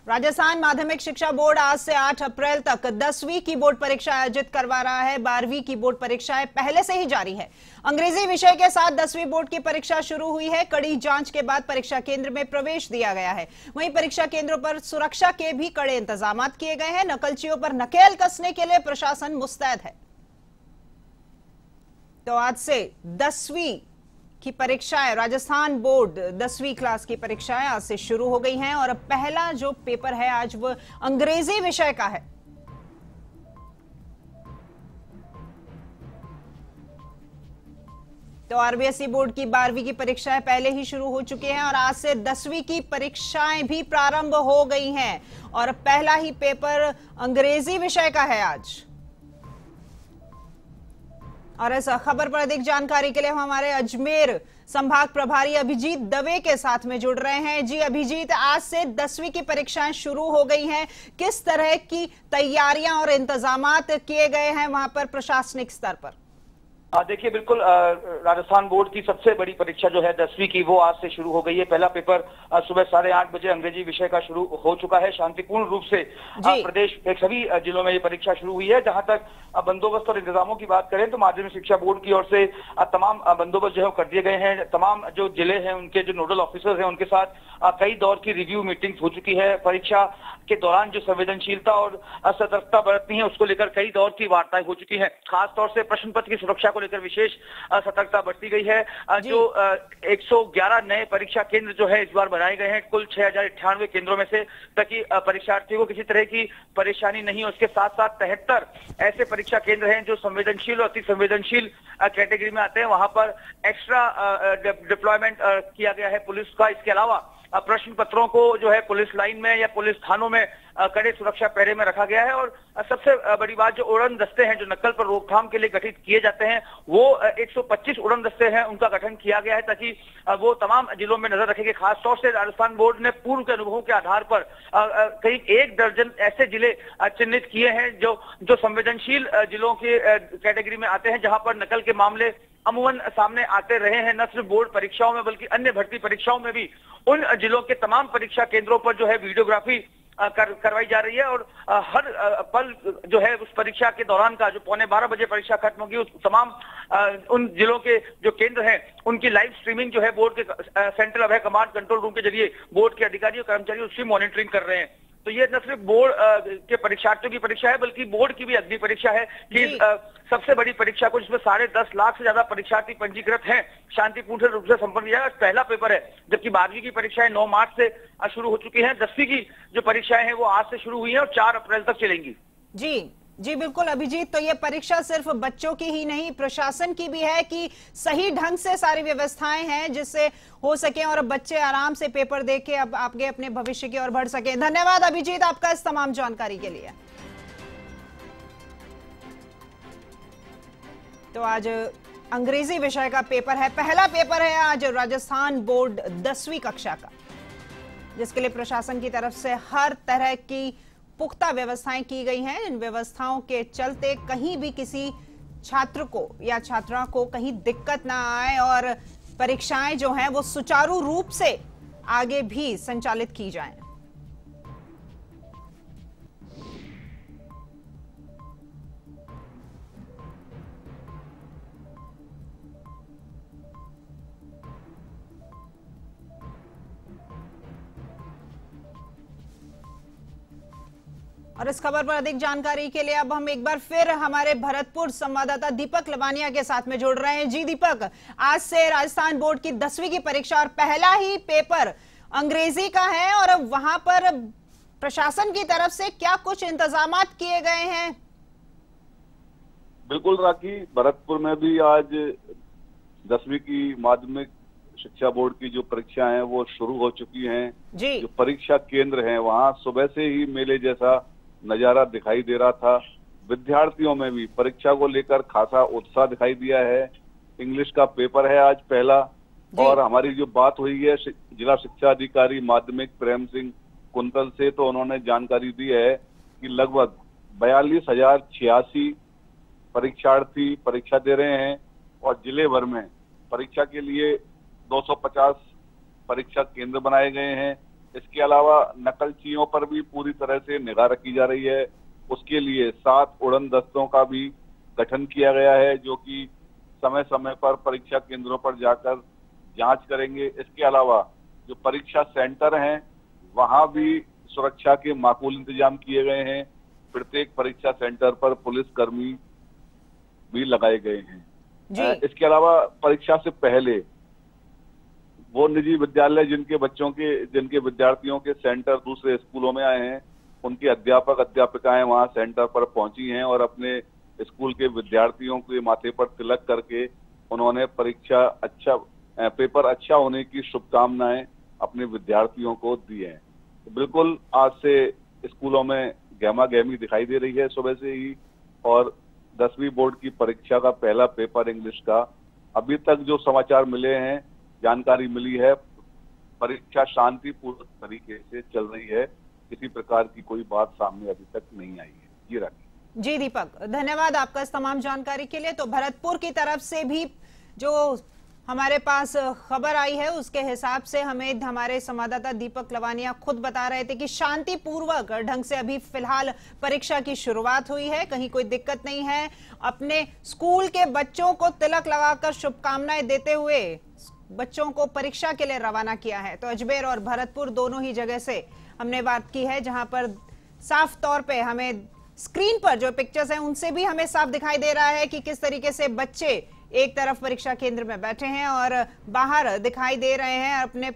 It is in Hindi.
राजस्थान माध्यमिक शिक्षा बोर्ड आज से 8 अप्रैल तक 10वीं की बोर्ड परीक्षा आयोजित करवा रहा है। 12वीं की बोर्ड परीक्षाएं पहले से ही जारी है। अंग्रेजी विषय के साथ 10वीं बोर्ड की परीक्षा शुरू हुई है। कड़ी जांच के बाद परीक्षा केंद्र में प्रवेश दिया गया है। वहीं परीक्षा केंद्रों पर सुरक्षा के भी कड़े इंतजाम किए गए हैं। नकलचियों पर नकेल कसने के लिए प्रशासन मुस्तैद है। तो आज से 10वीं की परीक्षाएं, राजस्थान बोर्ड 10वीं क्लास की परीक्षाएं आज से शुरू हो गई हैं और पहला जो पेपर है आज वो अंग्रेजी विषय का है। तो आरबीएसई बोर्ड की 12वीं की परीक्षाएं पहले ही शुरू हो चुकी हैं और आज से 10वीं की परीक्षाएं भी प्रारंभ हो गई हैं और पहला ही पेपर अंग्रेजी विषय का है आज। और इस खबर पर अधिक जानकारी के लिए हम हमारे अजमेर संभाग प्रभारी अभिजीत दवे के साथ में जुड़ रहे हैं। जी अभिजीत, आज से 10वीं की परीक्षाएं शुरू हो गई हैं, किस तरह की तैयारियां और इंतजामात किए गए हैं वहां पर प्रशासनिक स्तर पर? देखिए, बिल्कुल राजस्थान बोर्ड की सबसे बड़ी परीक्षा जो है 10वीं की, वो आज से शुरू हो गई है। पहला पेपर सुबह 8:30 बजे अंग्रेजी विषय का शुरू हो चुका है। शांतिपूर्ण रूप से प्रदेश के सभी जिलों में ये परीक्षा शुरू हुई है। जहां तक बंदोबस्त और इंतजामों की बात करें तो माध्यमिक शिक्षा बोर्ड की ओर से तमाम बंदोबस्त जो है कर दिए गए हैं। तमाम जो जिले हैं उनके जो नोडल ऑफिसर्स हैं उनके साथ कई दौर की रिव्यू मीटिंग्स हो चुकी है। परीक्षा के दौरान जो संवेदनशीलता और सतर्कता बरतनी है उसको लेकर कई दौर की वार्ताएं हो चुकी हैं। खासतौर से प्रश्न पत्र की सुरक्षा को लेकर विशेष सतर्कता बरती गई है। जो 111 नए परीक्षा केंद्र जो है इस बार बनाए गए हैं कुल 6098 केंद्रों में से, ताकि परीक्षार्थियों को किसी तरह की परेशानी नहीं हो। इसके साथ साथ 73 ऐसे परीक्षा केंद्र हैं जो संवेदनशील और अति संवेदनशील कैटेगरी में आते हैं। वहां पर एक्स्ट्रा डिप्लॉयमेंट किया गया है पुलिस का। इसके अलावा प्रश्न पत्रों को जो है पुलिस लाइन में या पुलिस थानों में कड़े सुरक्षा पहरे में रखा गया है। और सबसे बड़ी बात, जो उड़न दस्ते हैं जो नकल पर रोकथाम के लिए गठित किए जाते हैं, वो 125 उड़न दस्ते हैं, उनका गठन किया गया है ताकि वो तमाम जिलों में नजर रखेंगे। खासतौर से राजस्थान बोर्ड ने पूर्व के अनुभवों के आधार पर करीब 1 दर्जन ऐसे जिले चिन्हित किए हैं जो संवेदनशील जिलों की कैटेगरी में आते हैं, जहां पर नकल के मामले अमूमन सामने आते रहे हैं। न सिर्फ बोर्ड परीक्षाओं में बल्कि अन्य भर्ती परीक्षाओं में भी उन जिलों के तमाम परीक्षा केंद्रों पर जो है वीडियोग्राफी करवाई जा रही है। और हर पल जो है उस परीक्षा के दौरान का, जो 11:15 बजे परीक्षा खत्म होगी, उस तमाम उन जिलों के जो केंद्र हैं उनकी लाइव स्ट्रीमिंग जो है बोर्ड के सेंट्रल अभय कमांड कंट्रोल रूम के जरिए बोर्ड के अधिकारी और कर्मचारी उसकी मॉनिटरिंग कर रहे हैं। तो ये न सिर्फ बोर्ड के परीक्षार्थियों की परीक्षा है बल्कि बोर्ड की भी अग्नि परीक्षा है कि सबसे बड़ी परीक्षा को, जिसमें 10.5 लाख से ज्यादा परीक्षार्थी पंजीकृत हैं, शांतिपूर्ण रूप से संपन्न किया। पहला पेपर है, जबकि 12वीं की परीक्षाएं 9 मार्च से शुरू हो चुकी हैं। 10वीं की जो परीक्षाएं हैं वो आज से शुरू हुई हैं और 4 अप्रैल तक चलेंगी। जी बिल्कुल अभिजीत, तो ये परीक्षा सिर्फ बच्चों की ही नहीं, प्रशासन की भी है कि सही ढंग से सारी व्यवस्थाएं हैं जिससे हो सके और बच्चे आराम से पेपर दे के अब आगे अपने भविष्य की ओर बढ़ सके। धन्यवाद अभिजीत आपका इस तमाम जानकारी के लिए। तो आज अंग्रेजी विषय का पेपर है, पहला पेपर है आज राजस्थान बोर्ड 10वीं कक्षा का, जिसके लिए प्रशासन की तरफ से हर तरह की पुख्ता व्यवस्थाएं की गई हैं। इन व्यवस्थाओं के चलते कहीं भी किसी छात्र को या छात्रा को कहीं दिक्कत ना आए और परीक्षाएं जो हैं वो सुचारू रूप से आगे भी संचालित की जाएं। और इस खबर पर अधिक जानकारी के लिए अब हम एक बार फिर हमारे भरतपुर संवाददाता दीपक लवानिया के साथ में जुड़ रहे हैं। जी दीपक, आज से राजस्थान बोर्ड की 10वीं की परीक्षा और पहला ही पेपर अंग्रेजी का है और वहां पर प्रशासन की तरफ से क्या कुछ इंतजामात किए गए हैं? बिल्कुल राखी, भरतपुर में भी आज 10वीं की माध्यमिक शिक्षा बोर्ड की जो परीक्षा हैं वो शुरू हो चुकी हैं। जो परीक्षा केंद्र हैं वहां सुबह से ही मेले जैसा नजारा दिखाई दे रहा था। विद्यार्थियों में भी परीक्षा को लेकर खासा उत्साह दिखाई दिया है। इंग्लिश का पेपर है आज पहला, और हमारी जो बात हुई है जिला शिक्षा अधिकारी माध्यमिक प्रेम सिंह कुंतल से, तो उन्होंने जानकारी दी है कि लगभग 42,086 परीक्षार्थी परीक्षा दे रहे हैं और जिले भर में परीक्षा के लिए 250 परीक्षा केंद्र बनाए गए हैं। इसके अलावा नकलचियों पर भी पूरी तरह से निगाह रखी जा रही है। उसके लिए 7 उड़न दस्तों का भी गठन किया गया है, जो कि समय समय पर परीक्षा केंद्रों पर जाकर जांच करेंगे। इसके अलावा जो परीक्षा सेंटर हैं वहां भी सुरक्षा के माकूल इंतजाम किए गए हैं। प्रत्येक परीक्षा सेंटर पर पुलिस कर्मी भी लगाए गए हैं। इसके अलावा परीक्षा से पहले वो निजी विद्यालय जिनके विद्यार्थियों के सेंटर दूसरे स्कूलों में आए हैं, उनके अध्यापक अध्यापिकाएं वहां सेंटर पर पहुंची हैं और अपने स्कूल के विद्यार्थियों के माथे पर तिलक करके उन्होंने पेपर अच्छा होने की शुभकामनाएं अपने विद्यार्थियों को दी हैं। तो बिल्कुल आज से स्कूलों में गहमा गहमी दिखाई दे रही है सुबह से ही। और 10वीं बोर्ड की परीक्षा का पहला पेपर इंग्लिश का अभी तक जो समाचार मिले हैं, जानकारी मिली है, परीक्षा शांतिपूर्ण तरीके से चल रही है। किसी प्रकार की कोई बात सामने अभी तक नहीं आई है। ये राखी। जी दीपक, धन्यवाद आपका इस तमाम जानकारी के लिए। तो भरतपुर की तरफ से भी जो हमारे पास खबर आई है उसके हिसाब से हमें हमारे संवाददाता दीपक लवानिया खुद बता रहे थे कि शांतिपूर्वक ढंग से अभी फिलहाल परीक्षा की शुरुआत हुई है, कहीं कोई दिक्कत नहीं है। अपने स्कूल के बच्चों को तिलक लगाकर शुभकामनाएं देते हुए बच्चों को परीक्षा के लिए रवाना किया है। तो अजमेर और भरतपुर दोनों ही जगह से हमने बात की है, जहां पर साफ तौर पे हमें स्क्रीन पर जो पिक्चर्स हैं उनसे भी हमें साफ दिखाई दे रहा है कि किस तरीके से बच्चे एक तरफ परीक्षा केंद्र में बैठे हैं और बाहर दिखाई दे रहे हैं अपने